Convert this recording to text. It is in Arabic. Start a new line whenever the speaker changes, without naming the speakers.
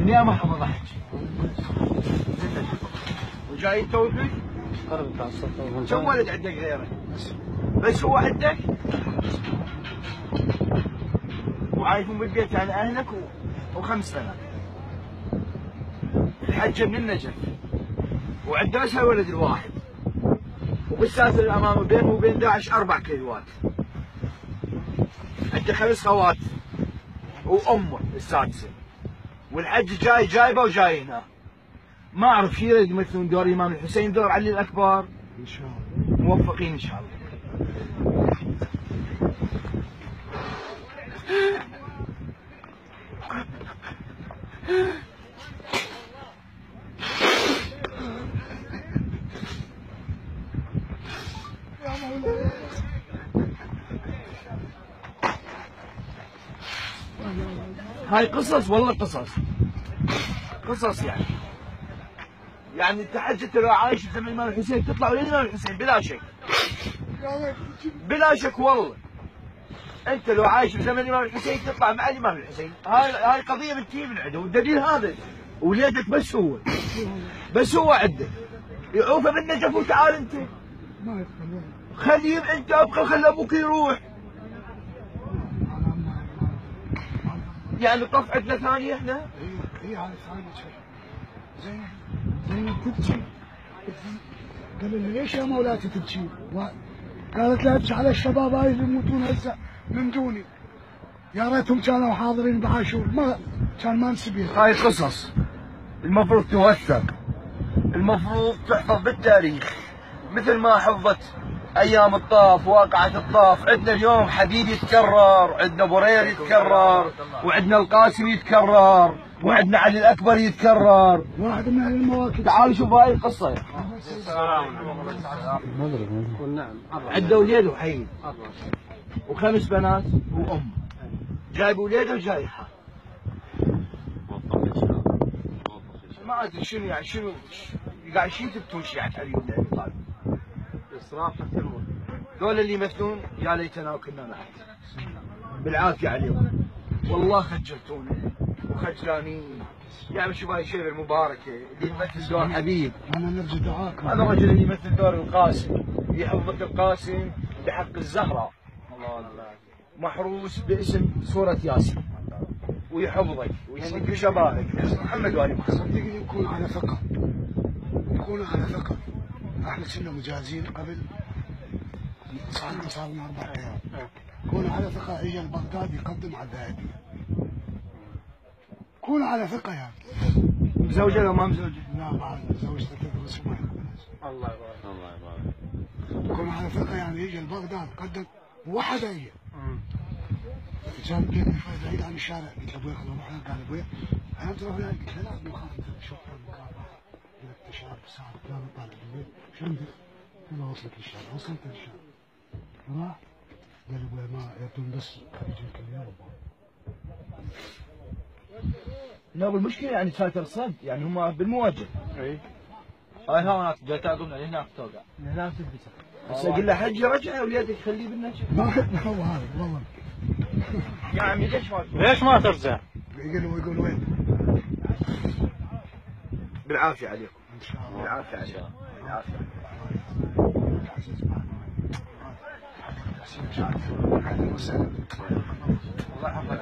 يا محافظة حج. وجاي توفيق؟ كم ولد عندك غيره؟ بس هو عندك؟ وعايشون بالبيت يعني اهلك وخمس بنات. الحجه من النجف. وعنده بس هالولد الواحد. وبالساتر الامام بينه وبين داعش 4 كيلوات. عنده 5 خوات. وامه السادسه. والحج جاي جايبه وجاي هنا. ما اعرف شيء يريد يمثلون دور الامام الحسين، دور علي الاكبر.
ان شاء الله.
موفقين ان شاء الله. هاي قصص والله قصص يعني انت لو عايش في زمن الامام الحسين تطلع ولد الامام الحسين بلا شك. بلا شك والله. انت لو عايش في زمن الامام الحسين تطلع مع الامام الحسين، هاي قضيه بنتي من عنده، والدليل هذا وليدك بس هو عندك. يعوفه بالنجف وتعال انت.
ما يدخل.
خليه انت ابقى خلي ابوك يروح. يعني طف عندنا ثانيه احنا؟
هي هاي ثانيه. زينب تبكي. قال لها ليش يا مولاتي تبكي؟ قالت لا ابكي على الشباب هاي اللي يموتون هسه من دوني. يا ريتهم كانوا حاضرين بعاشور، ما نسبيها.
هاي قصص المفروض توثق، المفروض تحفظ بالتاريخ مثل ما حفظت ايام الطاف، واقعة الطاف. عندنا اليوم حديد يتكرر، عندنا برير يتكرر، وعندنا القاسم يتكرر، وعندنا علي الاكبر يتكرر.
واحد من اهل المواكب.
تعالوا شوفوا هاي القصة. عنده وليد وحيد و5 بنات وام. جايب وليده وجاي حال. ما ادري شنو قاعد يثبتون شيعة علي بن ابي طالب. اسراف حتى الموت. دول اللي يمثلون يا ليتنا وكنا معك. بالعافيه عليهم. والله خجلتونا وخجلانين. يعني شوف هاي الشيبه المباركه اللي يمثل دور حبيب.
انا نرجو دعاك.
هذا الرجل اللي يمثل دور القاسم، يحفظك القاسم بحق الزهراء. محروس باسم سورة ياسين. ويحفظك ويسلك شبابك. محمد وآل محمد.
صدقني نكون على ثقة. احنا كنا مجازين قبل صار لنا 4 ايام. كونوا على ثقة اجى البغداد يقدم على الذهبي. كونوا على ثقة يعني.
مزوجة لو ما مزوجة؟
لا بعد زوجته تدرس وما
الله يبارك.
كونوا على ثقة يعني يجي البغداد قدم وواحد اجى. كان بيني بعيد عن الشارع. قلت له ابوي خلينا نروح هناك. قال ابوي انا تروح هناك. قلت له لا ابوي خاف شكرا مكافأة. قلت له شهر ساعة لا طالع بالليل. شو عندك؟ قلت له وصلت للشارع. وصلت للشارع. راح قال ابوي ما يبدون بس يجيك اليوم.
لا بالمشكلة يعني فاتر صد يعني هم بالمواجهة. اي. هاي هناك جاي تعقبنا لهناك توقع. لهناك تلبسه. بس اقول له حجي رجع وليدك خليه بالنجف.
ما هو هذا والله.
يا عمي ليش ما ترجع؟
يقول وين؟
بالعافية عليكم.
ان شاء الله.
بالعافية عليكم. بالعافية.
الله يحفظك.